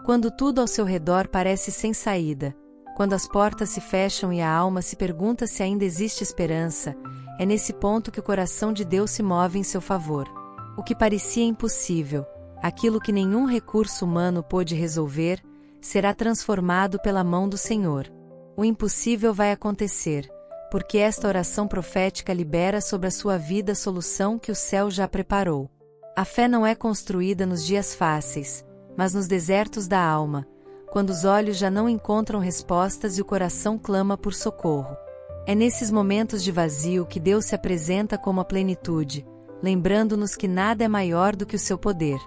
Quando tudo ao seu redor parece sem saída, quando as portas se fecham e a alma se pergunta se ainda existe esperança, é nesse ponto que o coração de Deus se move em seu favor. O que parecia impossível, aquilo que nenhum recurso humano pôde resolver, será transformado pela mão do Senhor. O impossível vai acontecer, porque esta oração profética libera sobre a sua vida a solução que o céu já preparou. A fé não é construída nos dias fáceis, mas nos desertos da alma, quando os olhos já não encontram respostas e o coração clama por socorro. É nesses momentos de vazio que Deus se apresenta como a plenitude, lembrando-nos que nada é maior do que o seu poder.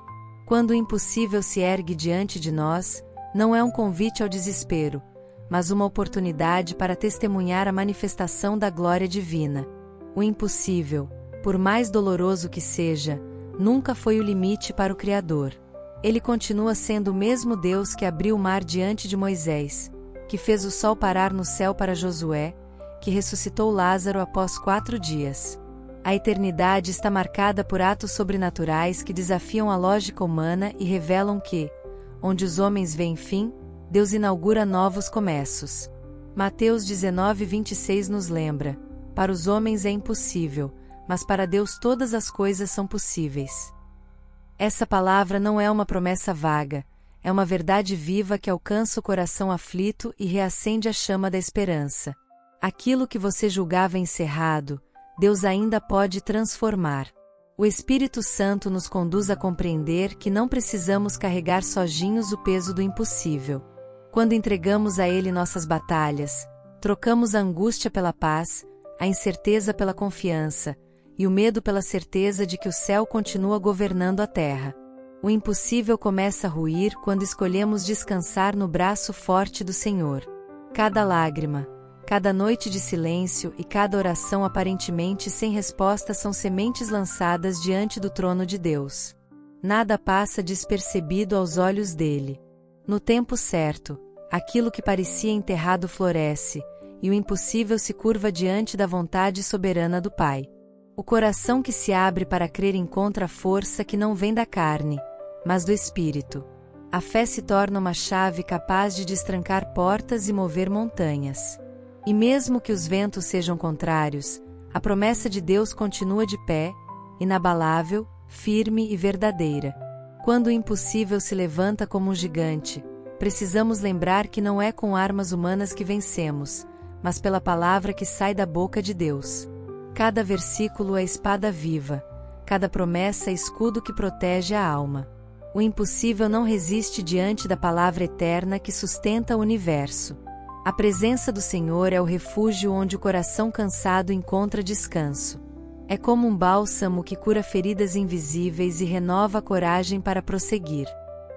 Quando o impossível se ergue diante de nós, não é um convite ao desespero, mas uma oportunidade para testemunhar a manifestação da glória divina. O impossível, por mais doloroso que seja, nunca foi o limite para o Criador. Ele continua sendo o mesmo Deus que abriu o mar diante de Moisés, que fez o sol parar no céu para Josué, que ressuscitou Lázaro após 4 dias. A eternidade está marcada por atos sobrenaturais que desafiam a lógica humana e revelam que, onde os homens veem fim, Deus inaugura novos começos. Mateus 19:26 nos lembra: para os homens é impossível, mas para Deus todas as coisas são possíveis. Essa palavra não é uma promessa vaga, é uma verdade viva que alcança o coração aflito e reacende a chama da esperança. Aquilo que você julgava encerrado, Deus ainda pode transformar. O Espírito Santo nos conduz a compreender que não precisamos carregar sozinhos o peso do impossível. Quando entregamos a Ele nossas batalhas, trocamos a angústia pela paz, a incerteza pela confiança, e o medo pela certeza de que o céu continua governando a terra. O impossível começa a ruir quando escolhemos descansar no braço forte do Senhor. Cada lágrima, cada noite de silêncio e cada oração aparentemente sem resposta são sementes lançadas diante do trono de Deus. Nada passa despercebido aos olhos dele. No tempo certo, aquilo que parecia enterrado floresce, e o impossível se curva diante da vontade soberana do Pai. O coração que se abre para crer encontra força que não vem da carne, mas do Espírito. A fé se torna uma chave capaz de destrancar portas e mover montanhas. E mesmo que os ventos sejam contrários, a promessa de Deus continua de pé, inabalável, firme e verdadeira. Quando o impossível se levanta como um gigante, precisamos lembrar que não é com armas humanas que vencemos, mas pela palavra que sai da boca de Deus. Cada versículo é espada viva, cada promessa é escudo que protege a alma. O impossível não resiste diante da palavra eterna que sustenta o universo. A presença do Senhor é o refúgio onde o coração cansado encontra descanso. É como um bálsamo que cura feridas invisíveis e renova a coragem para prosseguir.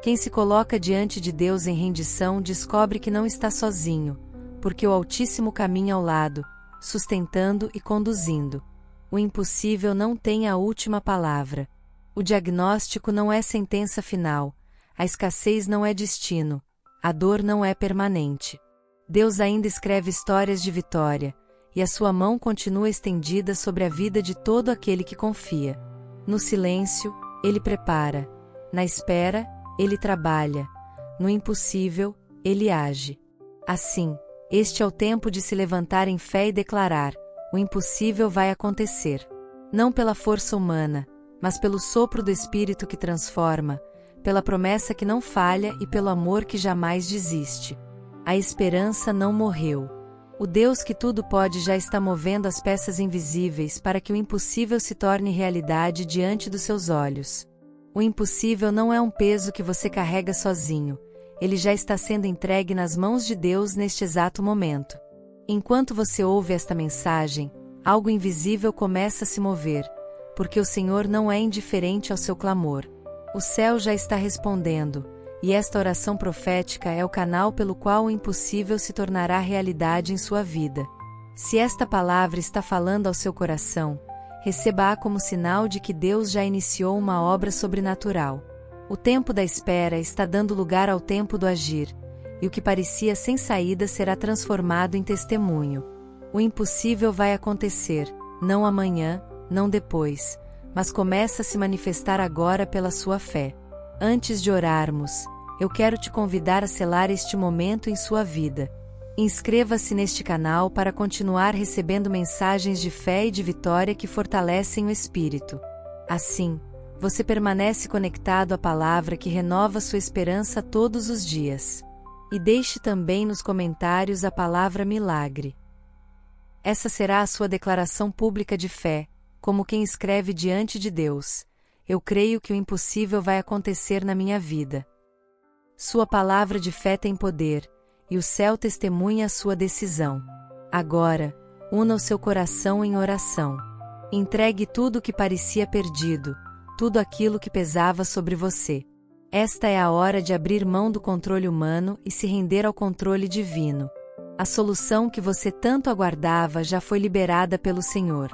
Quem se coloca diante de Deus em rendição descobre que não está sozinho, porque o Altíssimo caminha ao lado, sustentando e conduzindo. O impossível não tem a última palavra. O diagnóstico não é sentença final, a escassez não é destino, a dor não é permanente. Deus ainda escreve histórias de vitória, e a sua mão continua estendida sobre a vida de todo aquele que confia. No silêncio, Ele prepara. Na espera, Ele trabalha. No impossível, Ele age. Assim, este é o tempo de se levantar em fé e declarar: o impossível vai acontecer. Não pela força humana, mas pelo sopro do Espírito que transforma, pela promessa que não falha e pelo amor que jamais desiste. A esperança não morreu. O Deus que tudo pode já está movendo as peças invisíveis para que o impossível se torne realidade diante dos seus olhos. O impossível não é um peso que você carrega sozinho, ele já está sendo entregue nas mãos de Deus neste exato momento. Enquanto você ouve esta mensagem, algo invisível começa a se mover, porque o Senhor não é indiferente ao seu clamor. O céu já está respondendo, e esta oração profética é o canal pelo qual o impossível se tornará realidade em sua vida. Se esta palavra está falando ao seu coração, receba-a como sinal de que Deus já iniciou uma obra sobrenatural. O tempo da espera está dando lugar ao tempo do agir, e o que parecia sem saída será transformado em testemunho. O impossível vai acontecer, não amanhã, não depois, mas começa a se manifestar agora pela sua fé. Antes de orarmos, eu quero te convidar a selar este momento em sua vida. Inscreva-se neste canal para continuar recebendo mensagens de fé e de vitória que fortalecem o espírito. Assim, você permanece conectado à palavra que renova sua esperança todos os dias. E deixe também nos comentários a palavra milagre. Essa será a sua declaração pública de fé, como quem escreve diante de Deus: eu creio que o impossível vai acontecer na minha vida. Sua palavra de fé tem poder, e o céu testemunha a sua decisão. Agora, una o seu coração em oração. Entregue tudo o que parecia perdido, tudo aquilo que pesava sobre você. Esta é a hora de abrir mão do controle humano e se render ao controle divino. A solução que você tanto aguardava já foi liberada pelo Senhor.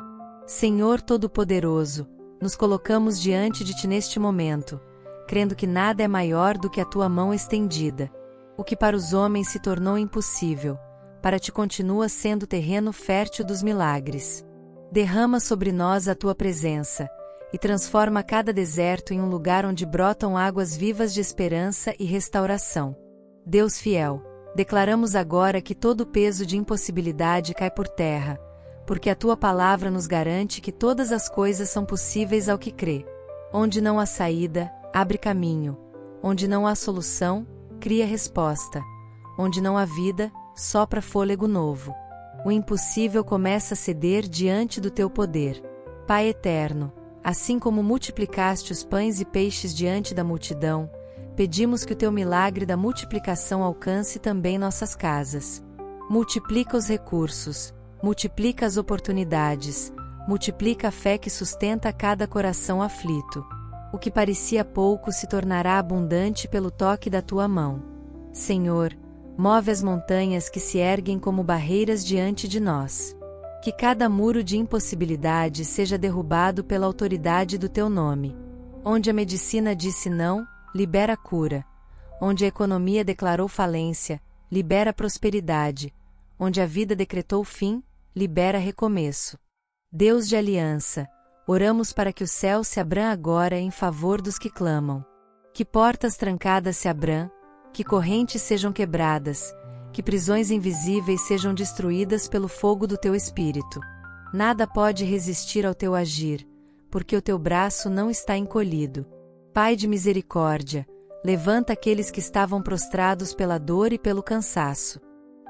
Senhor Todo-Poderoso, nos colocamos diante de Ti neste momento, crendo que nada é maior do que a Tua mão estendida. O que para os homens se tornou impossível, para Ti continua sendo terreno fértil dos milagres. Derrama sobre nós a Tua presença, e transforma cada deserto em um lugar onde brotam águas vivas de esperança e restauração. Deus fiel, declaramos agora que todo o peso de impossibilidade cai por terra, porque a Tua palavra nos garante que todas as coisas são possíveis ao que crê. Onde não há saída, abre caminho. Onde não há solução, cria resposta. Onde não há vida, sopra fôlego novo. O impossível começa a ceder diante do Teu poder. Pai eterno, assim como multiplicaste os pães e peixes diante da multidão, pedimos que o Teu milagre da multiplicação alcance também nossas casas. Multiplica os recursos, multiplica as oportunidades, multiplica a fé que sustenta cada coração aflito. O que parecia pouco se tornará abundante pelo toque da Tua mão. Senhor, move as montanhas que se erguem como barreiras diante de nós. Que cada muro de impossibilidade seja derrubado pela autoridade do Teu nome. Onde a medicina disse não, libera cura. Onde a economia declarou falência, libera prosperidade. Onde a vida decretou fim, libera recomeço. Deus de aliança, oramos para que o céu se abra agora em favor dos que clamam. Que portas trancadas se abram, que correntes sejam quebradas, que prisões invisíveis sejam destruídas pelo fogo do Teu Espírito. Nada pode resistir ao Teu agir, porque o Teu braço não está encolhido. Pai de misericórdia, levanta aqueles que estavam prostrados pela dor e pelo cansaço.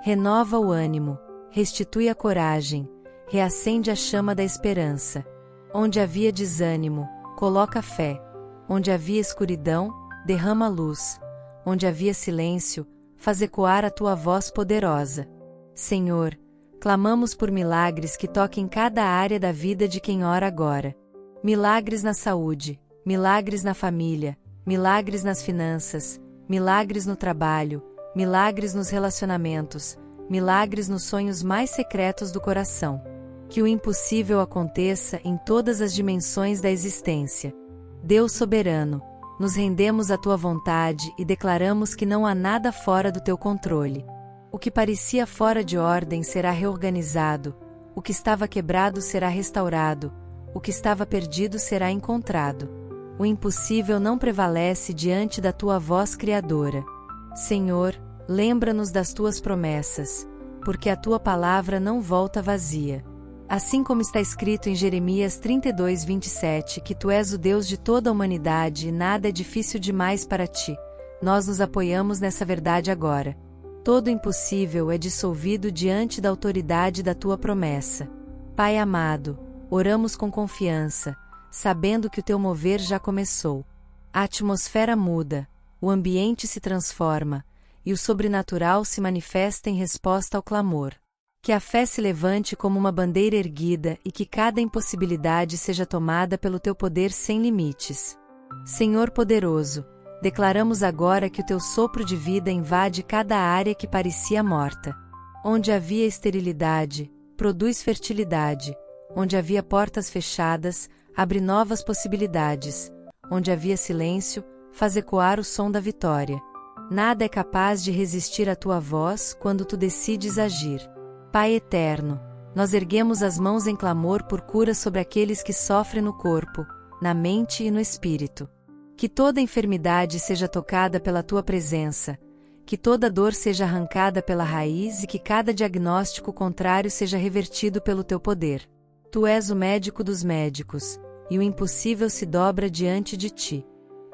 Renova o ânimo, restitui a coragem, reacende a chama da esperança. Onde havia desânimo, coloca fé. Onde havia escuridão, derrama luz. Onde havia silêncio, faz ecoar a Tua voz poderosa. Senhor, clamamos por milagres que toquem cada área da vida de quem ora agora. Milagres na saúde, milagres na família, milagres nas finanças, milagres no trabalho, milagres nos relacionamentos, milagres nos sonhos mais secretos do coração. Que o impossível aconteça em todas as dimensões da existência. Deus soberano, nos rendemos à Tua vontade e declaramos que não há nada fora do Teu controle. O que parecia fora de ordem será reorganizado, o que estava quebrado será restaurado, o que estava perdido será encontrado. O impossível não prevalece diante da Tua voz criadora. Senhor, lembra-nos das Tuas promessas, porque a Tua palavra não volta vazia. Assim como está escrito em Jeremias 32, 27, que Tu és o Deus de toda a humanidade e nada é difícil demais para Ti, nós nos apoiamos nessa verdade agora. Todo impossível é dissolvido diante da autoridade da Tua promessa. Pai amado, oramos com confiança, sabendo que o Teu mover já começou. A atmosfera muda, o ambiente se transforma, e o sobrenatural se manifesta em resposta ao clamor. Que a fé se levante como uma bandeira erguida e que cada impossibilidade seja tomada pelo Teu poder sem limites. Senhor poderoso, declaramos agora que o Teu sopro de vida invade cada área que parecia morta. Onde havia esterilidade, produz fertilidade. Onde havia portas fechadas, abre novas possibilidades. Onde havia silêncio, faz ecoar o som da vitória. Nada é capaz de resistir à Tua voz quando Tu decides agir. Pai eterno, nós erguemos as mãos em clamor por cura sobre aqueles que sofrem no corpo, na mente e no espírito. Que toda enfermidade seja tocada pela tua presença, que toda dor seja arrancada pela raiz e que cada diagnóstico contrário seja revertido pelo teu poder. Tu és o médico dos médicos, e o impossível se dobra diante de ti.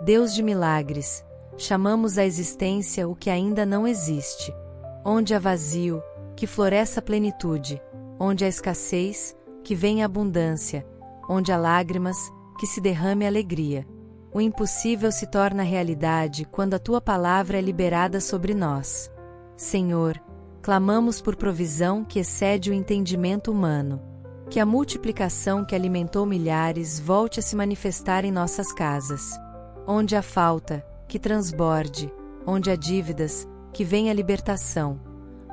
Deus de milagres, chamamos à existência o que ainda não existe. Onde há vazio, que floresça a plenitude, onde há escassez, que venha abundância, onde há lágrimas, que se derrame alegria. O impossível se torna realidade quando a tua palavra é liberada sobre nós. Senhor, clamamos por provisão que excede o entendimento humano. Que a multiplicação que alimentou milhares volte a se manifestar em nossas casas. Onde há falta, que transborde, onde há dívidas, que venha a libertação.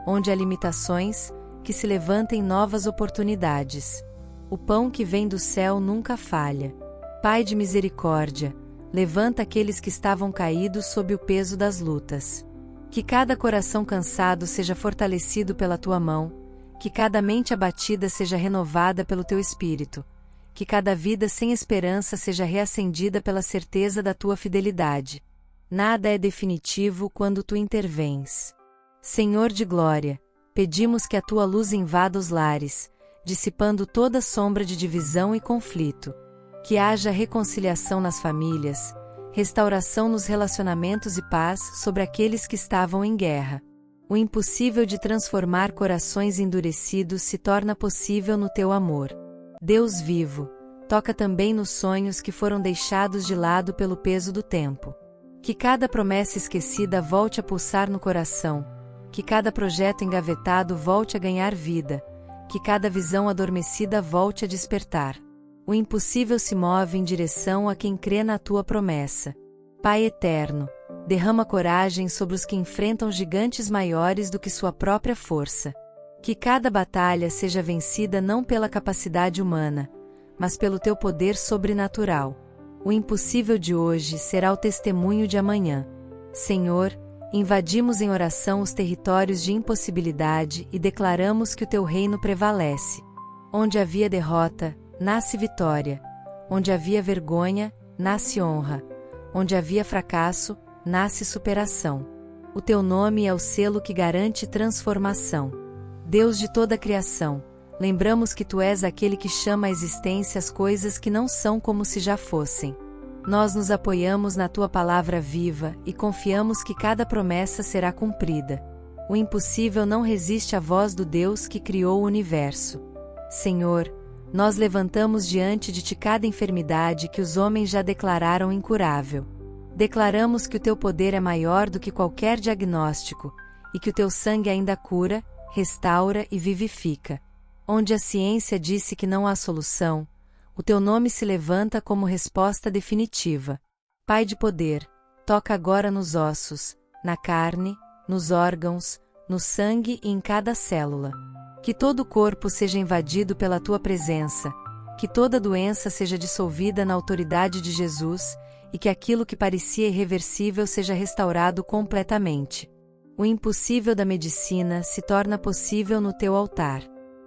Onde há limitações, que se levantem novas oportunidades. O pão que vem do céu nunca falha. Pai de misericórdia, levanta aqueles que estavam caídos sob o peso das lutas. Que cada coração cansado seja fortalecido pela tua mão, que cada mente abatida seja renovada pelo teu espírito, que cada vida sem esperança seja reacendida pela certeza da tua fidelidade. Nada é definitivo quando tu intervens. Senhor de glória, pedimos que a tua luz invada os lares, dissipando toda sombra de divisão e conflito. Que haja reconciliação nas famílias, restauração nos relacionamentos e paz sobre aqueles que estavam em guerra. O impossível de transformar corações endurecidos se torna possível no teu amor. Deus vivo, toca também nos sonhos que foram deixados de lado pelo peso do tempo. Que cada promessa esquecida volte a pulsar no coração, que cada projeto engavetado volte a ganhar vida, que cada visão adormecida volte a despertar. O impossível se move em direção a quem crê na tua promessa. Pai eterno, derrama coragem sobre os que enfrentam gigantes maiores do que sua própria força. Que cada batalha seja vencida não pela capacidade humana, mas pelo teu poder sobrenatural. O impossível de hoje será o testemunho de amanhã. Senhor, invadimos em oração os territórios de impossibilidade e declaramos que o teu reino prevalece. Onde havia derrota, nasce vitória. Onde havia vergonha, nasce honra. Onde havia fracasso, nasce superação. O teu nome é o selo que garante transformação. Deus de toda a criação, lembramos que tu és aquele que chama à existência as coisas que não são como se já fossem. Nós nos apoiamos na tua palavra viva e confiamos que cada promessa será cumprida. O impossível não resiste à voz do Deus que criou o universo. Senhor, nós levantamos diante de ti cada enfermidade que os homens já declararam incurável. Declaramos que o teu poder é maior do que qualquer diagnóstico, e que o teu sangue ainda cura, restaura e vivifica. Onde a ciência disse que não há solução, o teu nome se levanta como resposta definitiva. Pai de poder, toca agora nos ossos, na carne, nos órgãos, no sangue e em cada célula. Que todo o corpo seja invadido pela tua presença, que toda doença seja dissolvida na autoridade de Jesus, e que aquilo que parecia irreversível seja restaurado completamente. O impossível da medicina se torna possível no teu altar.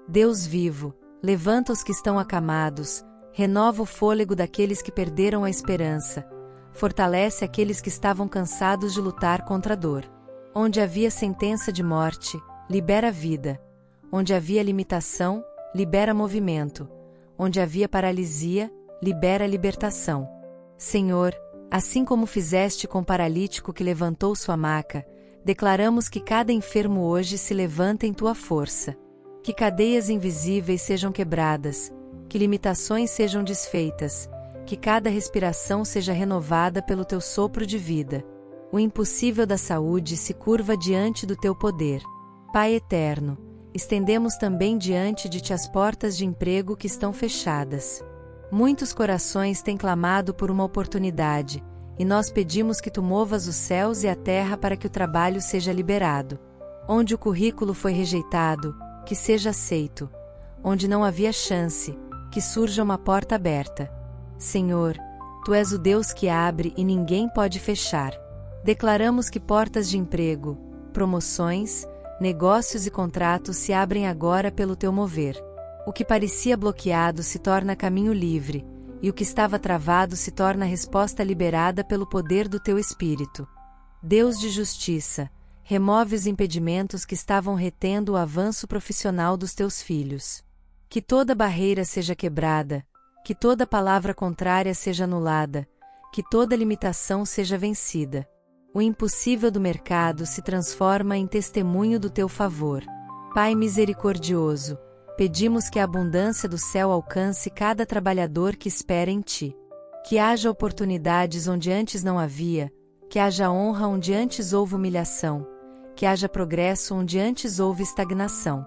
Deus vivo, levanta os que estão acamados, renova o fôlego daqueles que perderam a esperança, fortalece aqueles que estavam cansados de lutar contra a dor. Onde havia sentença de morte, libera vida. Onde havia limitação, libera movimento. Onde havia paralisia, libera libertação. Senhor, assim como fizeste com o paralítico que levantou sua maca, declaramos que cada enfermo hoje se levanta em tua força. Que cadeias invisíveis sejam quebradas, que limitações sejam desfeitas, que cada respiração seja renovada pelo teu sopro de vida. O impossível da saúde se curva diante do teu poder. Pai eterno, estendemos também diante de ti as portas de emprego que estão fechadas. Muitos corações têm clamado por uma oportunidade, e nós pedimos que tu movas os céus e a terra para que o trabalho seja liberado. Onde o currículo foi rejeitado, que seja aceito. Onde não havia chance, que surja uma porta aberta. Senhor, tu és o Deus que abre e ninguém pode fechar. Declaramos que portas de emprego, promoções, negócios e contratos se abrem agora pelo teu mover. O que parecia bloqueado se torna caminho livre, e o que estava travado se torna resposta liberada pelo poder do teu Espírito. Deus de justiça, remove os impedimentos que estavam retendo o avanço profissional dos teus filhos. Que toda barreira seja quebrada, que toda palavra contrária seja anulada, que toda limitação seja vencida. O impossível do mercado se transforma em testemunho do teu favor. Pai misericordioso, pedimos que a abundância do céu alcance cada trabalhador que espera em ti. Que haja oportunidades onde antes não havia, que haja honra onde antes houve humilhação, que haja progresso onde antes houve estagnação.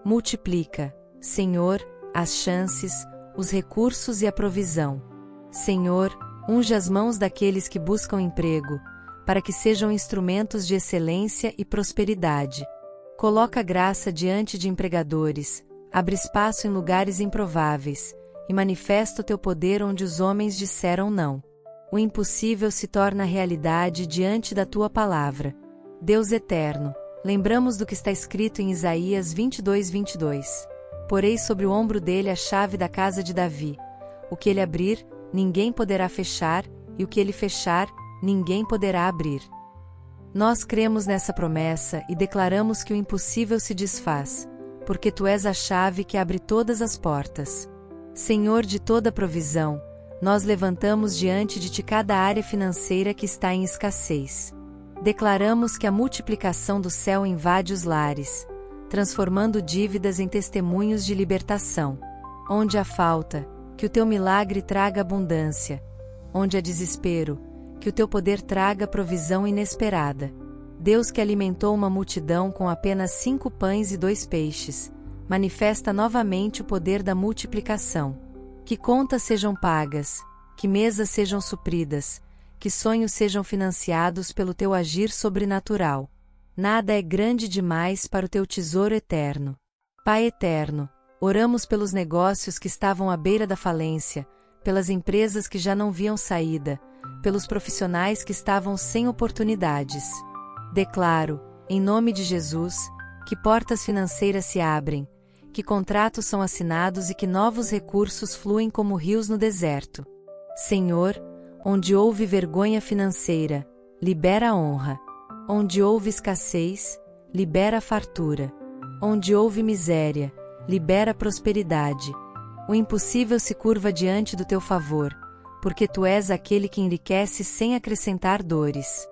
Multiplica, Senhor, as chances, os recursos e a provisão. Senhor, unge as mãos daqueles que buscam emprego, para que sejam instrumentos de excelência e prosperidade. Coloca graça diante de empregadores, abre espaço em lugares improváveis, e manifesta o teu poder onde os homens disseram não. O impossível se torna realidade diante da tua palavra. Deus eterno, lembramos do que está escrito em Isaías 22:22. Porei sobre o ombro dele a chave da casa de Davi. O que ele abrir, ninguém poderá fechar, e o que ele fechar, ninguém poderá abrir. Nós cremos nessa promessa e declaramos que o impossível se desfaz, porque tu és a chave que abre todas as portas. Senhor de toda provisão, nós levantamos diante de ti cada área financeira que está em escassez. Declaramos que a multiplicação do céu invade os lares, transformando dívidas em testemunhos de libertação. Onde há falta, que o teu milagre traga abundância. Onde há desespero, que o teu poder traga provisão inesperada. Deus que alimentou uma multidão com apenas 5 pães e 2 peixes, manifesta novamente o poder da multiplicação. Que contas sejam pagas, que mesas sejam supridas, que sonhos sejam financiados pelo teu agir sobrenatural. Nada é grande demais para o teu tesouro eterno. Pai eterno, oramos pelos negócios que estavam à beira da falência, pelas empresas que já não viam saída, pelos profissionais que estavam sem oportunidades. Declaro, em nome de Jesus, que portas financeiras se abrem, que contratos são assinados e que novos recursos fluem como rios no deserto. Senhor, onde houve vergonha financeira, libera a honra. Onde houve escassez, libera a fartura. Onde houve miséria, libera a prosperidade. O impossível se curva diante do teu favor, porque tu és aquele que enriquece sem acrescentar dores.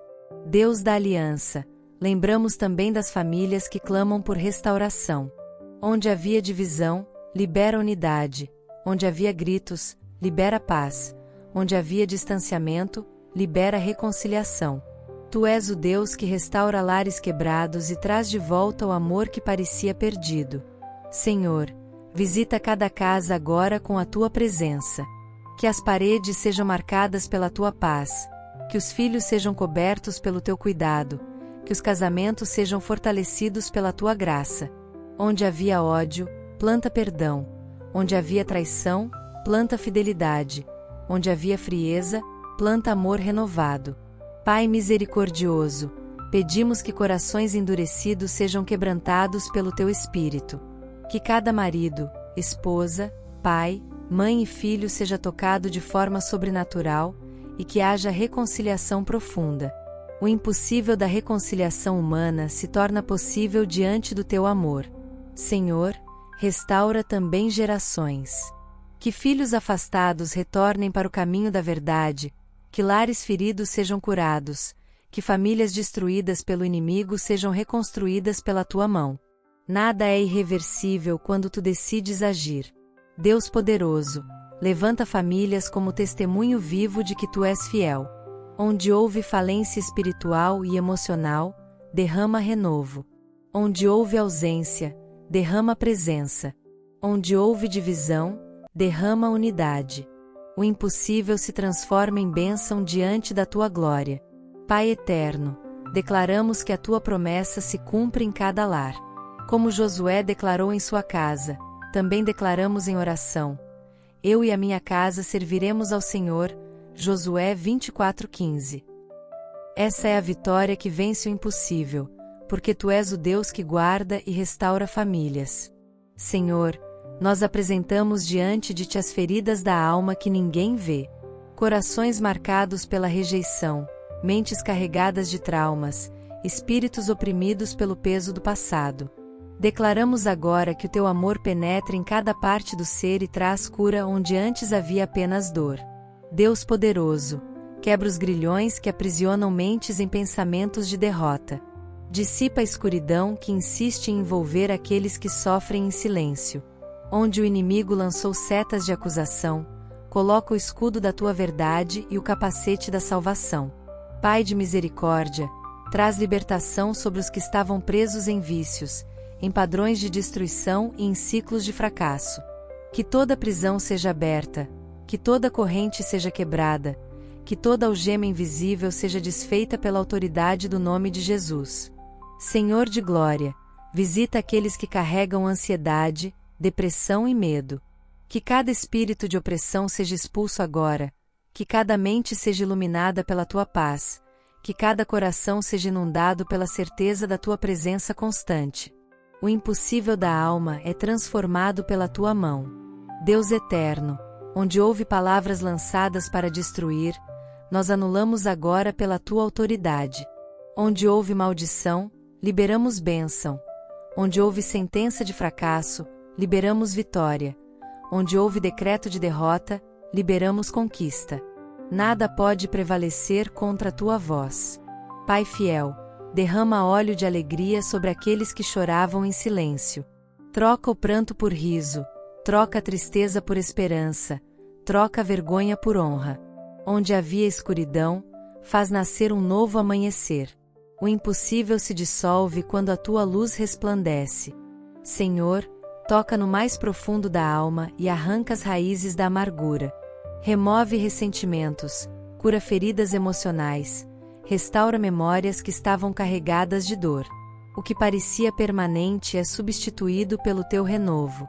Deus da aliança, lembramos também das famílias que clamam por restauração. Onde havia divisão, libera unidade. Onde havia gritos, libera paz. Onde havia distanciamento, libera reconciliação. Tu és o Deus que restaura lares quebrados e traz de volta o amor que parecia perdido. Senhor, visita cada casa agora com a tua presença. Que as paredes sejam marcadas pela tua paz, que os filhos sejam cobertos pelo teu cuidado, que os casamentos sejam fortalecidos pela tua graça. Onde havia ódio, planta perdão. Onde havia traição, planta fidelidade. Onde havia frieza, planta amor renovado. Pai misericordioso, pedimos que corações endurecidos sejam quebrantados pelo teu Espírito. Que cada marido, esposa, pai, mãe e filho seja tocado de forma sobrenatural, e que haja reconciliação profunda. O impossível da reconciliação humana se torna possível diante do teu amor. Senhor, restaura também gerações. Que filhos afastados retornem para o caminho da verdade, que lares feridos sejam curados, que famílias destruídas pelo inimigo sejam reconstruídas pela tua mão. Nada é irreversível quando tu decides agir. Deus poderoso, levanta famílias como testemunho vivo de que tu és fiel. Onde houve falência espiritual e emocional, derrama renovo. Onde houve ausência, derrama presença. Onde houve divisão, derrama unidade. O impossível se transforma em bênção diante da tua glória. Pai eterno, declaramos que a tua promessa se cumpre em cada lar. Como Josué declarou em sua casa, também declaramos em oração. Eu e a minha casa serviremos ao Senhor. Josué 24:15. Essa é a vitória que vence o impossível, porque tu és o Deus que guarda e restaura famílias. Senhor, Nós apresentamos diante de ti as feridas da alma que ninguém vê. Corações marcados pela rejeição, mentes carregadas de traumas, espíritos oprimidos pelo peso do passado. Declaramos agora que o teu amor penetra em cada parte do ser e traz cura onde antes havia apenas dor. Deus poderoso, quebra os grilhões que aprisionam mentes em pensamentos de derrota. Dissipa a escuridão que insiste em envolver aqueles que sofrem em silêncio. Onde o inimigo lançou setas de acusação, coloca o escudo da tua verdade e o capacete da salvação. Pai de misericórdia, traz libertação sobre os que estavam presos em vícios, em padrões de destruição e em ciclos de fracasso. Que toda prisão seja aberta, que toda corrente seja quebrada, que toda algema invisível seja desfeita pela autoridade do nome de Jesus. Senhor de glória, visita aqueles que carregam ansiedade, depressão e medo. Que cada espírito de opressão seja expulso agora, que cada mente seja iluminada pela tua paz, que cada coração seja inundado pela certeza da tua presença constante. O impossível da alma é transformado pela tua mão. Deus eterno, onde houve palavras lançadas para destruir, nós anulamos agora pela tua autoridade. Onde houve maldição, liberamos bênção. Onde houve sentença de fracasso, liberamos vitória. Onde houve decreto de derrota, liberamos conquista. Nada pode prevalecer contra a tua voz. Pai fiel, derrama óleo de alegria sobre aqueles que choravam em silêncio. Troca o pranto por riso, troca a tristeza por esperança, troca a vergonha por honra. Onde havia escuridão, faz nascer um novo amanhecer. O impossível se dissolve quando a tua luz resplandece. Senhor, toca no mais profundo da alma e arranca as raízes da amargura. Remove ressentimentos, cura feridas emocionais, restaura memórias que estavam carregadas de dor. O que parecia permanente é substituído pelo teu renovo.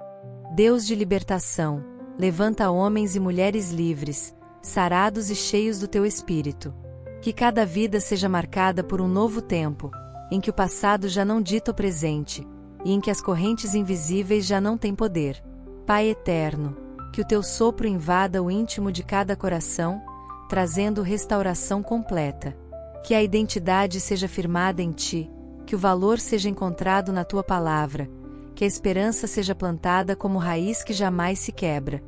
Deus de libertação, levanta homens e mulheres livres, sarados e cheios do teu espírito. Que cada vida seja marcada por um novo tempo, em que o passado já não dita o presente, e em que as correntes invisíveis já não têm poder. Pai eterno, que o teu sopro invada o íntimo de cada coração, trazendo restauração completa. Que a identidade seja firmada em ti, que o valor seja encontrado na tua palavra, que a esperança seja plantada como raiz que jamais se quebra.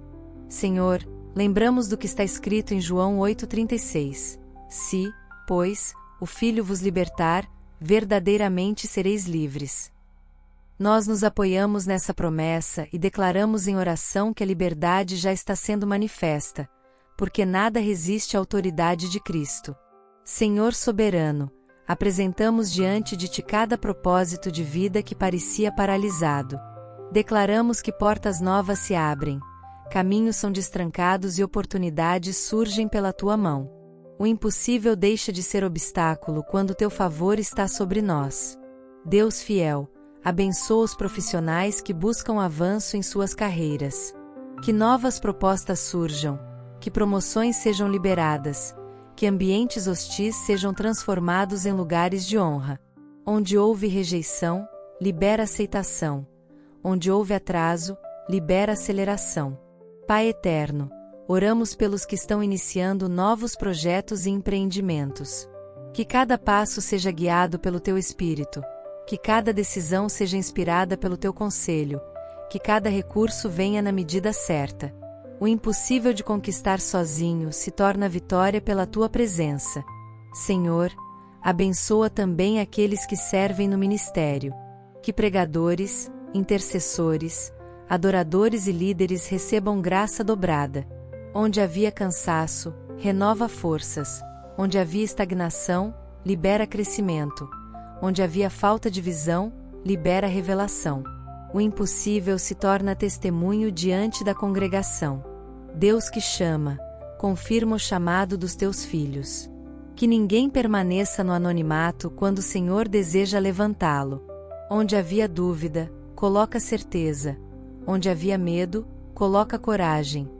Senhor, lembramos do que está escrito em João 8,36. Se, pois, o Filho vos libertar, verdadeiramente sereis livres. Nós nos apoiamos nessa promessa e declaramos em oração que a liberdade já está sendo manifesta, porque nada resiste à autoridade de Cristo. Senhor soberano, apresentamos diante de ti cada propósito de vida que parecia paralisado. Declaramos que portas novas se abrem, caminhos são destrancados e oportunidades surgem pela tua mão. O impossível deixa de ser obstáculo quando teu favor está sobre nós. Deus fiel, abençoa os profissionais que buscam avanço em suas carreiras. Que novas propostas surjam, que promoções sejam liberadas, que ambientes hostis sejam transformados em lugares de honra. Onde houve rejeição, libera aceitação. Onde houve atraso, libera aceleração. Pai eterno, oramos pelos que estão iniciando novos projetos e empreendimentos. Que cada passo seja guiado pelo teu Espírito, que cada decisão seja inspirada pelo teu conselho, que cada recurso venha na medida certa. O impossível de conquistar sozinho se torna vitória pela tua presença. Senhor, abençoa também aqueles que servem no ministério. Que pregadores, intercessores, adoradores e líderes recebam graça dobrada. Onde havia cansaço, renova forças. Onde havia estagnação, libera crescimento. Onde havia falta de visão, libera revelação. O impossível se torna testemunho diante da congregação. Deus que chama, confirma o chamado dos teus filhos. Que ninguém permaneça no anonimato quando o Senhor deseja levantá-lo. Onde havia dúvida, coloca certeza. Onde havia medo, coloca coragem.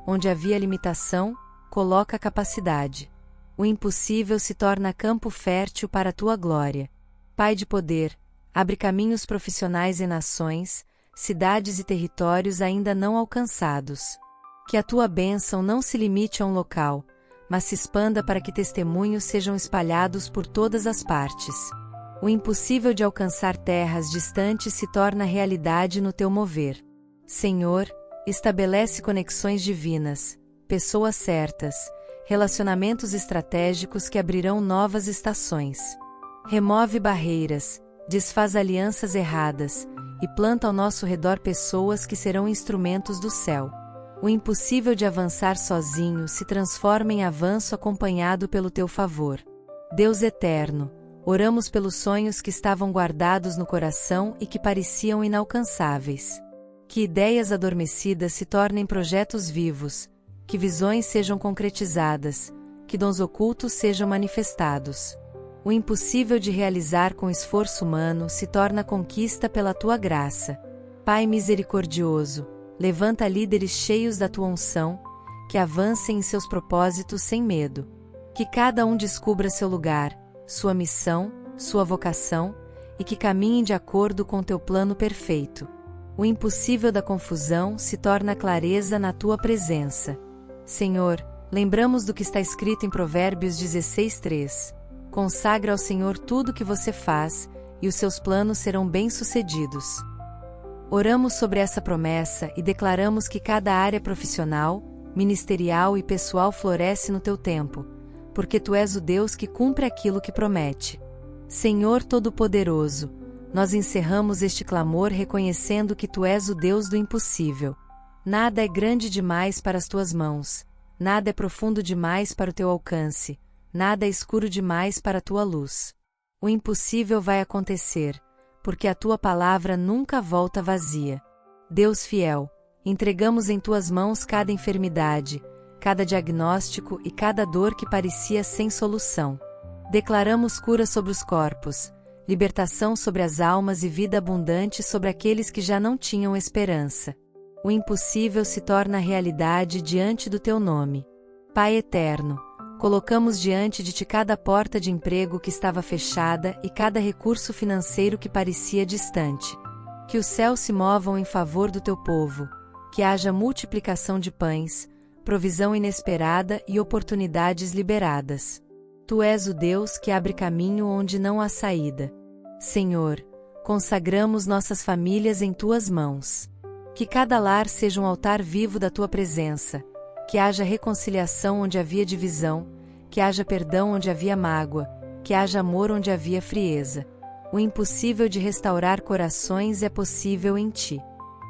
Onde havia limitação, coloca capacidade. O impossível se torna campo fértil para a tua glória. Pai de poder, abre caminhos profissionais em nações, cidades e territórios ainda não alcançados. Que a tua bênção não se limite a um local, mas se expanda para que testemunhos sejam espalhados por todas as partes. O impossível de alcançar terras distantes se torna realidade no teu mover. Senhor, estabelece conexões divinas, pessoas certas, relacionamentos estratégicos que abrirão novas estações. Remove barreiras, desfaz alianças erradas, e planta ao nosso redor pessoas que serão instrumentos do céu. O impossível de avançar sozinho se transforma em avanço acompanhado pelo teu favor. Deus eterno, oramos pelos sonhos que estavam guardados no coração e que pareciam inalcançáveis. Que ideias adormecidas se tornem projetos vivos, que visões sejam concretizadas, que dons ocultos sejam manifestados. O impossível de realizar com esforço humano se torna conquista pela tua graça. Pai misericordioso, levanta líderes cheios da tua unção, que avancem em seus propósitos sem medo. Que cada um descubra seu lugar, sua missão, sua vocação, e que caminhem de acordo com teu plano perfeito. O impossível da confusão se torna clareza na tua presença. Senhor, lembramos do que está escrito em Provérbios 16:3. Consagra ao Senhor tudo o que você faz, e os seus planos serão bem-sucedidos. Oramos sobre essa promessa e declaramos que cada área profissional, ministerial e pessoal floresce no teu tempo, porque tu és o Deus que cumpre aquilo que promete. Senhor Todo-Poderoso, nós encerramos este clamor reconhecendo que tu és o Deus do impossível. Nada é grande demais para as tuas mãos, nada é profundo demais para o teu alcance, nada é escuro demais para a tua luz. O impossível vai acontecer, porque a tua palavra nunca volta vazia. Deus fiel, entregamos em tuas mãos cada enfermidade, cada diagnóstico e cada dor que parecia sem solução. Declaramos cura sobre os corpos, libertação sobre as almas e vida abundante sobre aqueles que já não tinham esperança. O impossível se torna realidade diante do teu nome. Pai eterno, colocamos diante de ti cada porta de emprego que estava fechada e cada recurso financeiro que parecia distante. Que os céus se movam em favor do teu povo, que haja multiplicação de pães, provisão inesperada e oportunidades liberadas. Tu és o Deus que abre caminho onde não há saída. Senhor, consagramos nossas famílias em tuas mãos. Que cada lar seja um altar vivo da tua presença, que haja reconciliação onde havia divisão, que haja perdão onde havia mágoa, que haja amor onde havia frieza. O impossível de restaurar corações é possível em ti.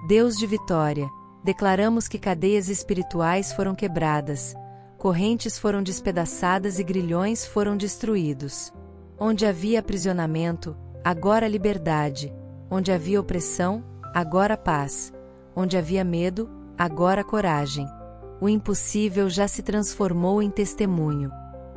Deus de vitória, declaramos que cadeias espirituais foram quebradas, correntes foram despedaçadas e grilhões foram destruídos. Onde havia aprisionamento, agora liberdade. Onde havia opressão, agora paz. Onde havia medo, agora coragem. O impossível já se transformou em testemunho.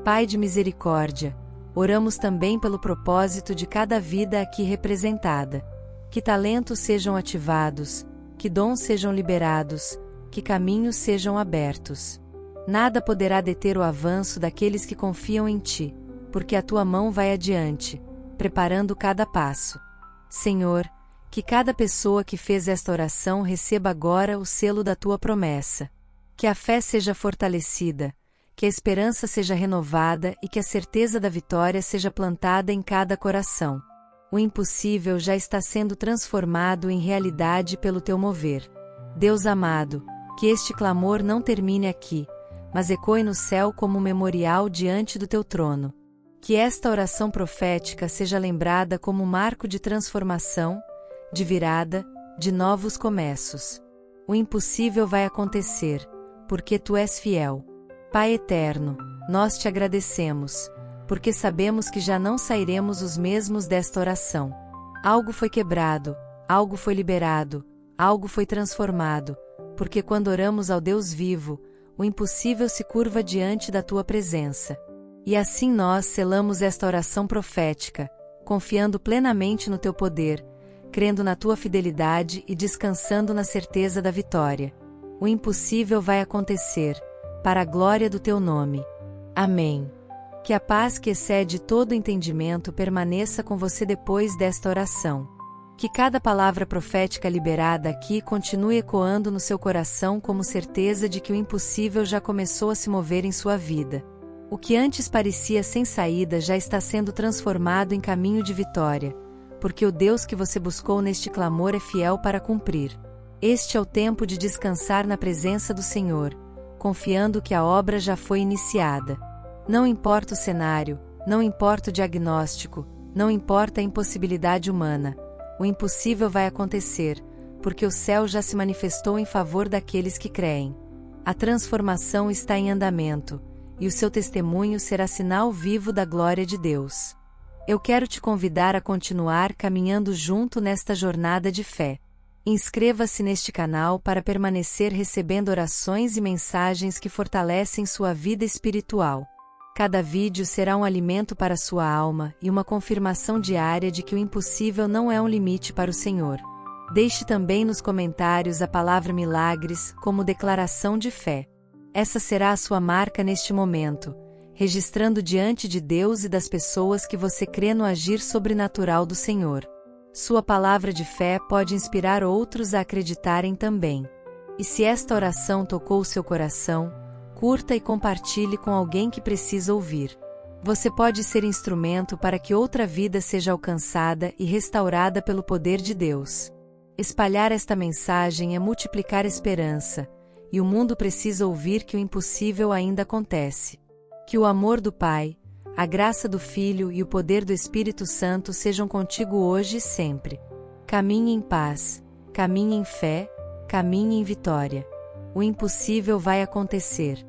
Pai de misericórdia, oramos também pelo propósito de cada vida aqui representada. Que talentos sejam ativados, que dons sejam liberados, que caminhos sejam abertos. Nada poderá deter o avanço daqueles que confiam em ti, porque a tua mão vai adiante, preparando cada passo. Senhor, que cada pessoa que fez esta oração receba agora o selo da tua promessa. Que a fé seja fortalecida, que a esperança seja renovada e que a certeza da vitória seja plantada em cada coração. O impossível já está sendo transformado em realidade pelo teu mover. Deus amado, que este clamor não termine aqui, mas ecoe no céu como um memorial diante do teu trono. Que esta oração profética seja lembrada como um marco de transformação, de virada, de novos começos. O impossível vai acontecer, porque tu és fiel. Pai eterno, nós te agradecemos, porque sabemos que já não sairemos os mesmos desta oração. Algo foi quebrado, algo foi liberado, algo foi transformado, porque quando oramos ao Deus vivo, o impossível se curva diante da tua presença. E assim nós selamos esta oração profética, confiando plenamente no teu poder, crendo na tua fidelidade e descansando na certeza da vitória. O impossível vai acontecer, para a glória do teu nome. Amém. Que a paz que excede todo entendimento permaneça com você depois desta oração. Que cada palavra profética liberada aqui continue ecoando no seu coração como certeza de que o impossível já começou a se mover em sua vida. O que antes parecia sem saída já está sendo transformado em caminho de vitória, porque o Deus que você buscou neste clamor é fiel para cumprir. Este é o tempo de descansar na presença do Senhor, confiando que a obra já foi iniciada. Não importa o cenário, não importa o diagnóstico, não importa a impossibilidade humana, o impossível vai acontecer, porque o céu já se manifestou em favor daqueles que creem. A transformação está em andamento, e o seu testemunho será sinal vivo da glória de Deus. Eu quero te convidar a continuar caminhando junto nesta jornada de fé. Inscreva-se neste canal para permanecer recebendo orações e mensagens que fortalecem sua vida espiritual. Cada vídeo será um alimento para sua alma e uma confirmação diária de que o impossível não é um limite para o Senhor. Deixe também nos comentários a palavra milagres como declaração de fé. Essa será a sua marca neste momento, registrando diante de Deus e das pessoas que você crê no agir sobrenatural do Senhor. Sua palavra de fé pode inspirar outros a acreditarem também. E se esta oração tocou o seu coração, curta e compartilhe com alguém que precisa ouvir. Você pode ser instrumento para que outra vida seja alcançada e restaurada pelo poder de Deus. Espalhar esta mensagem é multiplicar esperança, e o mundo precisa ouvir que o impossível ainda acontece. Que o amor do Pai, a graça do Filho e o poder do Espírito Santo sejam contigo hoje e sempre. Caminhe em paz, caminhe em fé, caminhe em vitória. O impossível vai acontecer.